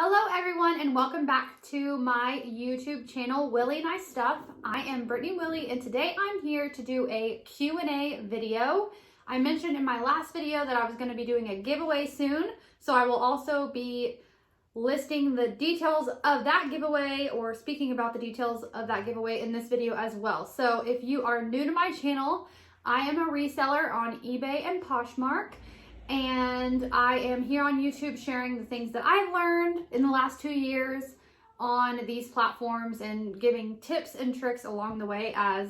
Hello everyone and welcome back to my YouTube channel, Willey Nice Stuff. I am Brittany Willey and today I'm here to do a Q&A video. I mentioned in my last video that I was going to be doing a giveaway soon, so I will also be listing the details of that giveaway or speaking about the details of that giveaway in this video as well. So if you are new to my channel, I am a reseller on eBay and Poshmark. And I am here on YouTube sharing the things that I've learned in the last 2 years on these platforms and giving tips and tricks along the way as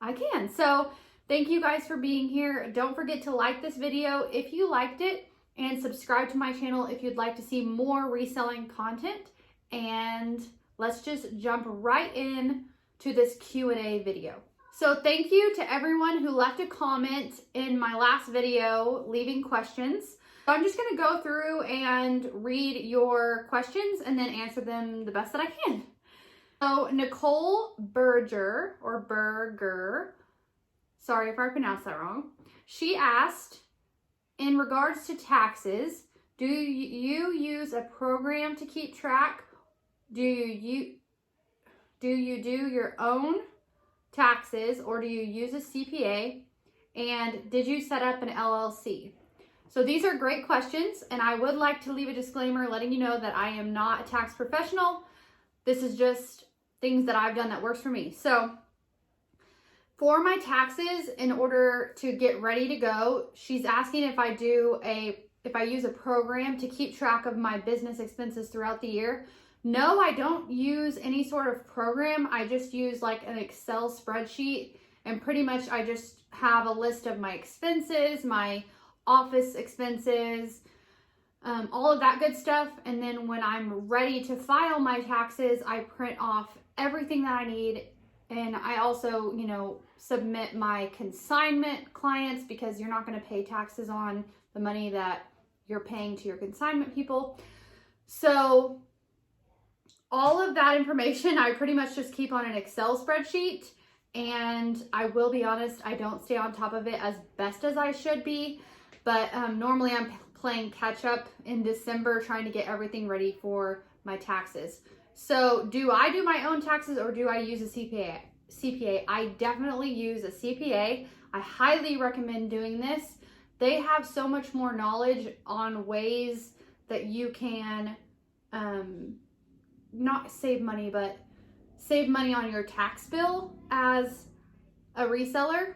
I can. So thank you guys for being here. Don't forget to like this video if you liked it and subscribe to my channel if you'd like to see more reselling content. And let's just jump right in to this Q&A video. So thank you to everyone who left a comment in my last video leaving questions. So I'm just gonna go through and read your questions and then answer them the best that I can. So Nicole Berger, sorry if I pronounced that wrong. She asked, in regards to taxes, do you use a program to keep track? Do you do your own taxes or do you use a CPA, and did you set up an LLC? So these are great questions, and I would like to leave a disclaimer letting you know that I am not a tax professional. This is just things that I've done that works for me. So for my taxes, in order to get ready to go, she's asking if I use a program to keep track of my business expenses throughout the year. No, I don't use any sort of program. I just use like an Excel spreadsheet, and pretty much I just have a list of my expenses, my office expenses, all of that good stuff. And then when I'm ready to file my taxes, I print off everything that I need. And I also, submit my consignment clients, because you're not going to pay taxes on the money that you're paying to your consignment people. So all of that information, I pretty much just keep on an Excel spreadsheet, and I will be honest, I don't stay on top of it as best as I should be, but normally I'm playing catch up in December trying to get everything ready for my taxes. So do I do my own taxes or do I use a CPA? I definitely use a CPA. I highly recommend doing this. They have so much more knowledge on ways that you can not save money, but save money on your tax bill as a reseller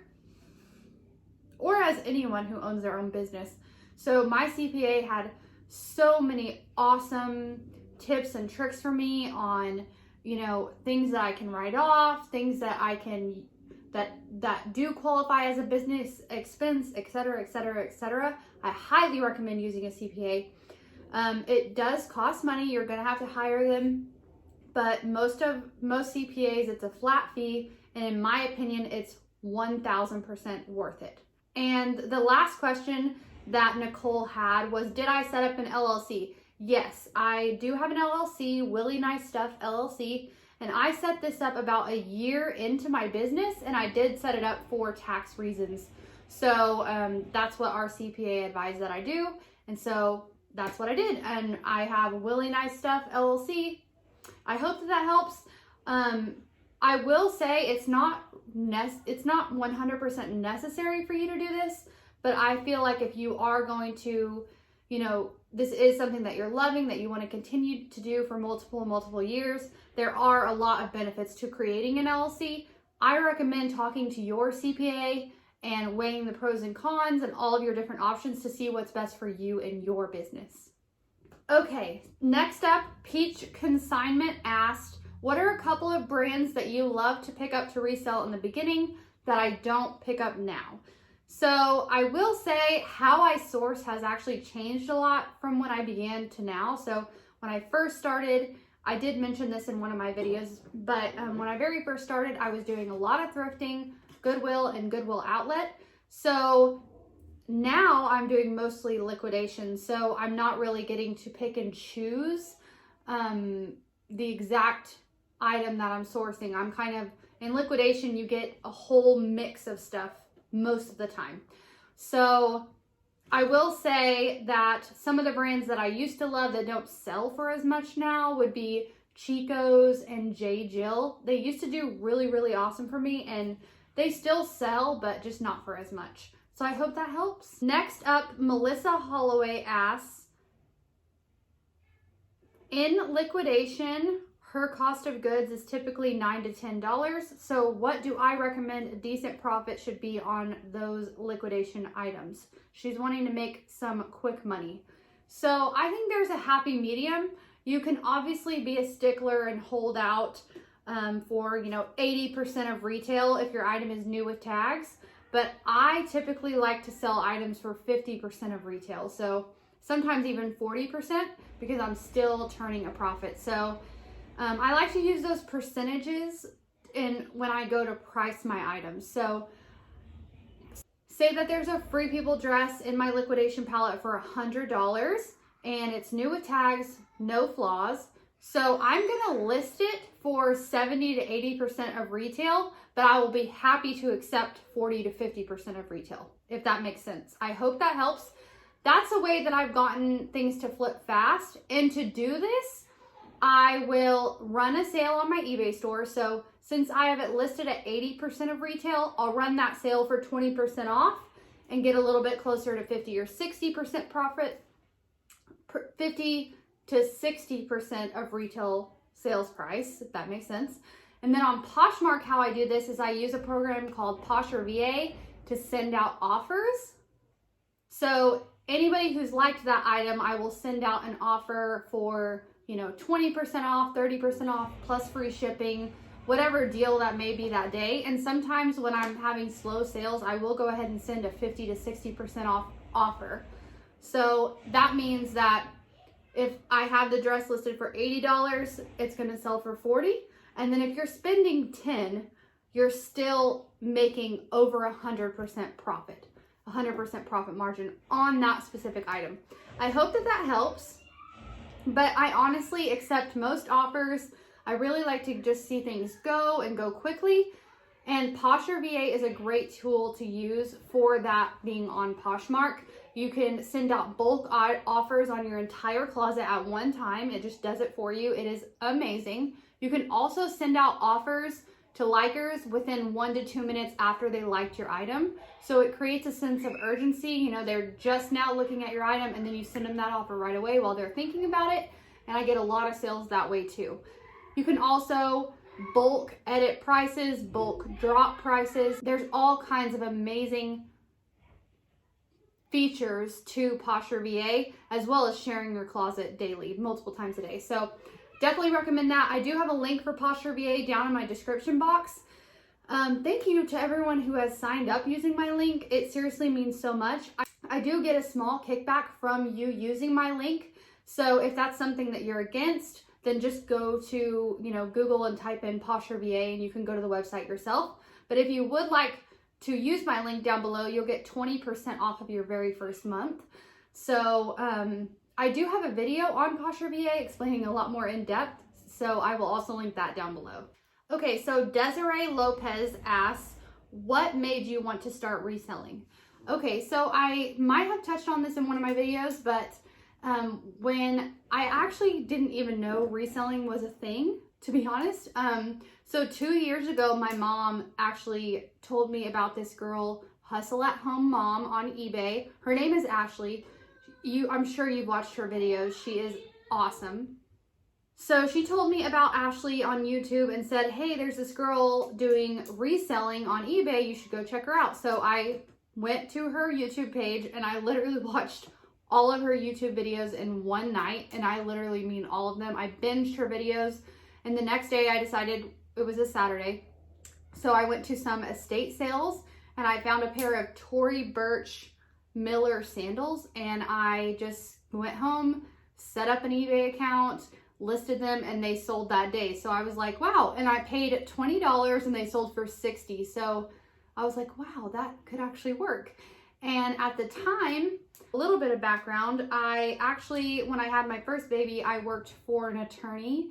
or as anyone who owns their own business. So my CPA had so many awesome tips and tricks for me on, things that I can write off, things that I can, that do qualify as a business expense, etc., etc., etc. I highly recommend using a CPA. It does cost money. You're going to have to hire them, but most CPAs, it's a flat fee, and in my opinion, it's 1000% worth it. And the last question that Nicole had was, did I set up an LLC? Yes, I do have an LLC, Willey Nice Stuff LLC, and I set this up about a year into my business, and I did set it up for tax reasons. So that's what our CPA advised that I do, and so that's what I did, and I have Willey Nice Stuff LLC. I hope that helps. I will say it's not 100% necessary for you to do this, but I feel like if you are going to, this is something that you're loving, that you want to continue to do for multiple years, there are a lot of benefits to creating an LLC. I recommend talking to your CPA and weighing the pros and cons and all of your different options to see what's best for you and your business. Okay, next up, Peach Consignment asked, what are a couple of brands that you love to pick up to resell in the beginning that I don't pick up now? So I will say how I source has actually changed a lot from when I began to now. So when I first started, I did mention this in one of my videos, but when I very first started, I was doing a lot of thrifting, Goodwill and Goodwill Outlet. So now I'm doing mostly liquidation. So I'm not really getting to pick and choose the exact item that I'm sourcing. I'm kind of, in liquidation, you get a whole mix of stuff most of the time. So I will say that some of the brands that I used to love that don't sell for as much now would be Chico's and J. Jill. They used to do really, really awesome for me, and they still sell, but just not for as much. So I hope that helps. Next up, Melissa Holloway asks, in liquidation, her cost of goods is typically $9 to $10. So what do I recommend a decent profit should be on those liquidation items? She's wanting to make some quick money. So I think there's a happy medium. You can obviously be a stickler and hold out for 80% of retail if your item is new with tags. But I typically like to sell items for 50% of retail. So sometimes even 40% because I'm still turning a profit. So I like to use those percentages when I go to price my items. So say that there's a Free People dress in my liquidation palette for $100 and it's new with tags, no flaws. So I'm gonna list it for 70 to 80% of retail, but I will be happy to accept 40 to 50% of retail, if that makes sense. I hope that helps. That's a way that I've gotten things to flip fast. And to do this, I will run a sale on my eBay store. So since I have it listed at 80% of retail, I'll run that sale for 20% off and get a little bit closer to 50 or 60% profit, 50 to 60% of retail sales price, if that makes sense. And then on Poshmark, how I do this is I use a program called Posher VA to send out offers. So anybody who's liked that item, I will send out an offer for 20% off, 30% off, plus free shipping, whatever deal that may be that day. And sometimes when I'm having slow sales, I will go ahead and send a 50 to 60% off offer. So that means that if I have the dress listed for $80, it's going to sell for $40. And then if you're spending $10, you're still making over 100% profit, 100% profit margin on that specific item. I hope that helps. But I honestly accept most offers. I really like to just see things go and go quickly. And Posher VA is a great tool to use for that being on Poshmark. You can send out bulk offers on your entire closet at one time. It just does it for you. It is amazing. You can also send out offers to likers within 1 to 2 minutes after they liked your item. So it creates a sense of urgency. They're just now looking at your item and then you send them that offer right away while they're thinking about it. And I get a lot of sales that way too. You can also bulk edit prices, bulk drop prices. There's all kinds of amazing features to Posher VA, as well as sharing your closet daily, multiple times a day. So definitely recommend that. I do have a link for Posher VA down in my description box. Thank you to everyone who has signed up using my link. It seriously means so much. I do get a small kickback from you using my link. So if that's something that you're against, then just go to Google and type in Posher VA and you can go to the website yourself. But if you would like to use my link down below, you'll get 20% off of your very first month. So I do have a video on Posher VA explaining a lot more in depth, so I will also link that down below. Okay, so Desiree Lopez asks, what made you want to start reselling? Okay, so I might have touched on this in one of my videos, but when I actually didn't even know reselling was a thing, to be honest. So 2 years ago, my mom actually told me about this girl, Hustle at Home Mom, on eBay. Her name is Ashley. I'm sure you've watched her videos. She is awesome. So she told me about Ashley on YouTube and said, hey, there's this girl doing reselling on eBay. You should go check her out. So I went to her YouTube page and I literally watched all of her YouTube videos in one night. And I literally mean all of them. I binged her videos. And the next day I decided, it was a Saturday, so I went to some estate sales and I found a pair of Tory Burch Miller sandals, and I just went home, set up an eBay account, listed them, and they sold that day. So I was like, wow. And I paid $20 and they sold for $60. So I was like, wow, that could actually work. And at the time, a little bit of background, I actually, when I had my first baby, I worked for an attorney.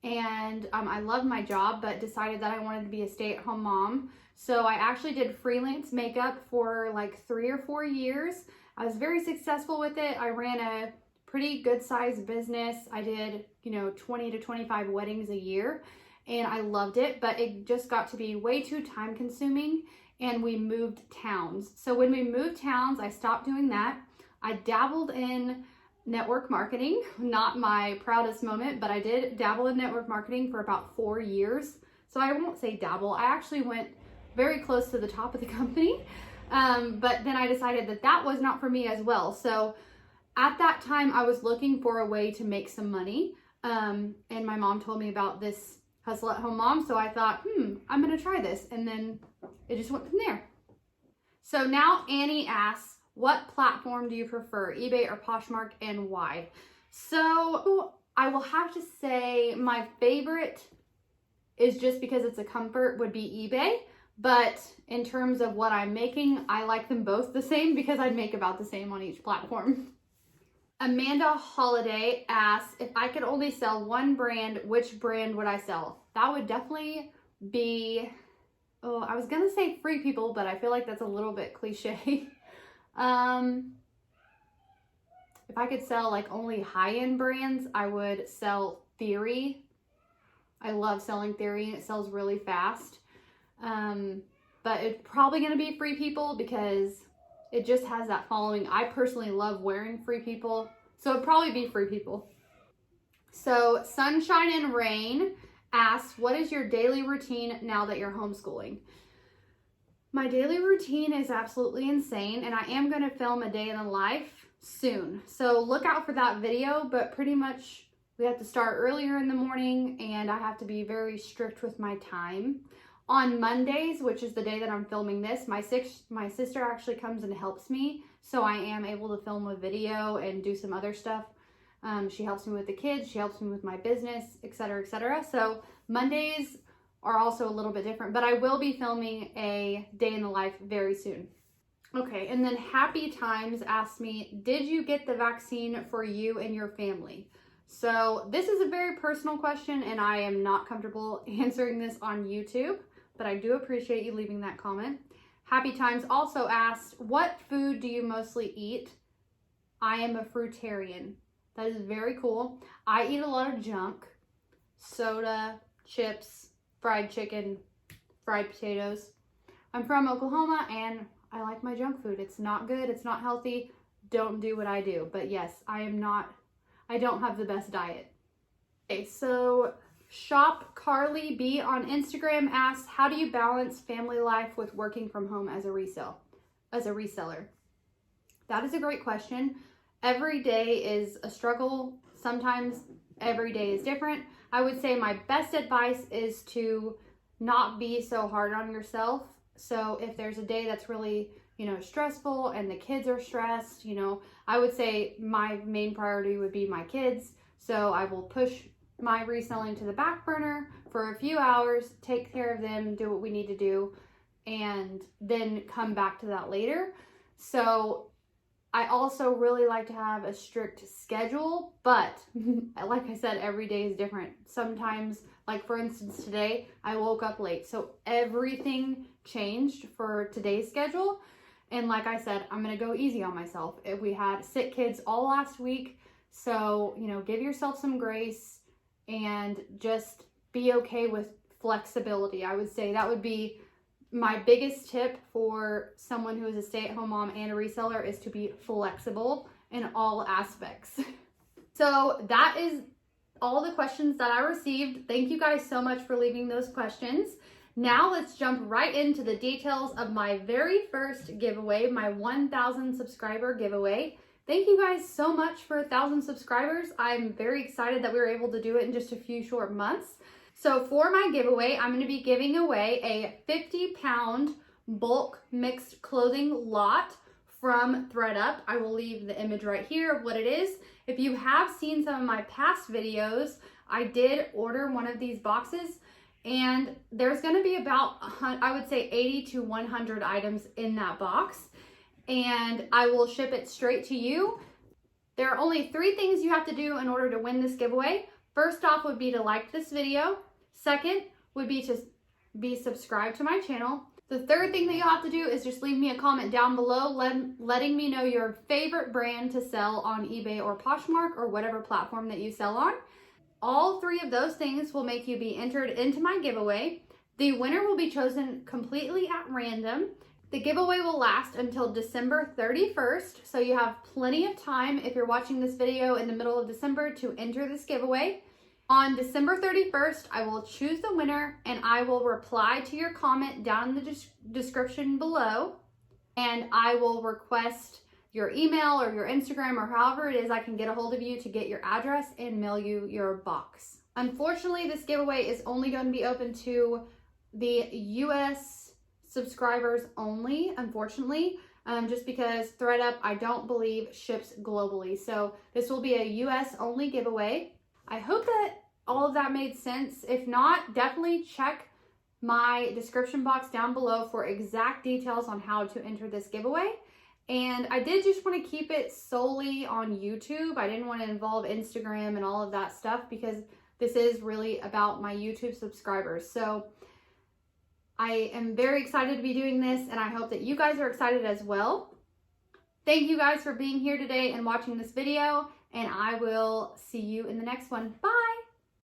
And I loved my job, but decided that I wanted to be a stay-at-home mom. So I actually did freelance makeup for like 3 or 4 years I was very successful with it. I ran a pretty good sized business. I did, 20 to 25 weddings a year, and I loved it, but it just got to be way too time consuming, and we moved towns. So when we moved towns, I stopped doing that. I dabbled in network marketing, not my proudest moment, but I did dabble in network marketing for about 4 years. So I won't say dabble, I actually went very close to the top of the company. But then I decided that that was not for me as well. So at that time, I was looking for a way to make some money. And my mom told me about this Hustle at Home Mom. So I thought, I'm going to try this. And then it just went from there. So now Annie asks, what platform do you prefer, eBay or Poshmark, and why? So I will have to say my favorite is, just because it's a comfort, would be eBay. But in terms of what I'm making, I like them both the same because I make about the same on each platform. Amanda Holiday asks, if I could only sell one brand, which brand would I sell? That would definitely be, I was gonna say Free People, but I feel like that's a little bit cliche. If I could sell like only high-end brands, I would sell Theory. I love selling Theory, and it sells really fast. But it's probably going to be Free People because it just has that following. I personally love wearing Free People, so it'd probably be Free People. So Sunshine and Rain asks, what is your daily routine now that you're homeschooling? My daily routine is absolutely insane, and I am going to film a day in the life soon. So look out for that video, but pretty much we have to start earlier in the morning, and I have to be very strict with my time. On Mondays, which is the day that I'm filming this, my sister actually comes and helps me, so I am able to film a video and do some other stuff. She helps me with the kids, she helps me with my business, etc., etc. So Mondays are also a little bit different, but I will be filming a day in the life very soon. Okay, and then Happy Times asked me, did you get the vaccine for you and your family? So this is a very personal question, and I am not comfortable answering this on YouTube, but I do appreciate you leaving that comment. Happy Times also asked, what food do you mostly eat? I am a fruitarian. That is very cool. I eat a lot of junk, soda, chips, fried chicken, fried potatoes. I'm from Oklahoma, and I like my junk food. It's not good, it's not healthy. Don't do what I do. But yes, I don't have the best diet. Okay, so Shop Carly B on Instagram asks, how do you balance family life with working from home as a reseller? That is a great question. Every day is a struggle. Sometimes every day is different. I would say my best advice is to not be so hard on yourself. So if there's a day that's really, stressful and the kids are stressed, I would say my main priority would be my kids. So I will push my reselling to the back burner for a few hours, take care of them, do what we need to do, and then come back to that later. So I also really like to have a strict schedule, but like I said, every day is different. Sometimes, like for instance, today I woke up late, so everything changed for today's schedule. And like I said, I'm going to go easy on myself. We had sick kids all last week, so, give yourself some grace and just be okay with flexibility. I would say that would be my biggest tip for someone who is a stay-at-home mom and a reseller, is to be flexible in all aspects. So that is all the questions that I received. Thank you guys so much for leaving those questions. Now let's jump right into the details of my very first giveaway, my 1,000 subscriber giveaway. Thank you guys so much for 1,000 subscribers. I'm very excited that we were able to do it in just a few short months. So for my giveaway, I'm going to be giving away a 50-pound bulk mixed clothing lot from ThredUp. I will leave the image right here of what it is. If you have seen some of my past videos, I did order one of these boxes, and there's going to be about, I would say 80 to 100 items in that box, and I will ship it straight to you. There are only 3 things you have to do in order to win this giveaway. First off would be to like this video. Second would be to be subscribed to my channel. The third thing that you'll have to do is just leave me a comment down below letting me know your favorite brand to sell on eBay or Poshmark or whatever platform that you sell on. All three of those things will make you be entered into my giveaway. The winner will be chosen completely at random. The giveaway will last until December 31st, so you have plenty of time if you're watching this video in the middle of December to enter this giveaway. On December 31st, I will choose the winner and I will reply to your comment down in the description below, and I will request your email or your Instagram or however it is I can get a hold of you to get your address and mail you your box. Unfortunately, this giveaway is only going to be open to the US subscribers only, unfortunately, just because ThreadUp, I don't believe, ships globally. So this will be a US only giveaway. I hope that all of that made sense. If not, definitely check my description box down below for exact details on how to enter this giveaway. And I did just want to keep it solely on YouTube. I didn't want to involve Instagram and all of that stuff because this is really about my YouTube subscribers. So I am very excited to be doing this, and I hope that you guys are excited as well. Thank you guys for being here today and watching this video, and I will see you in the next one. Bye!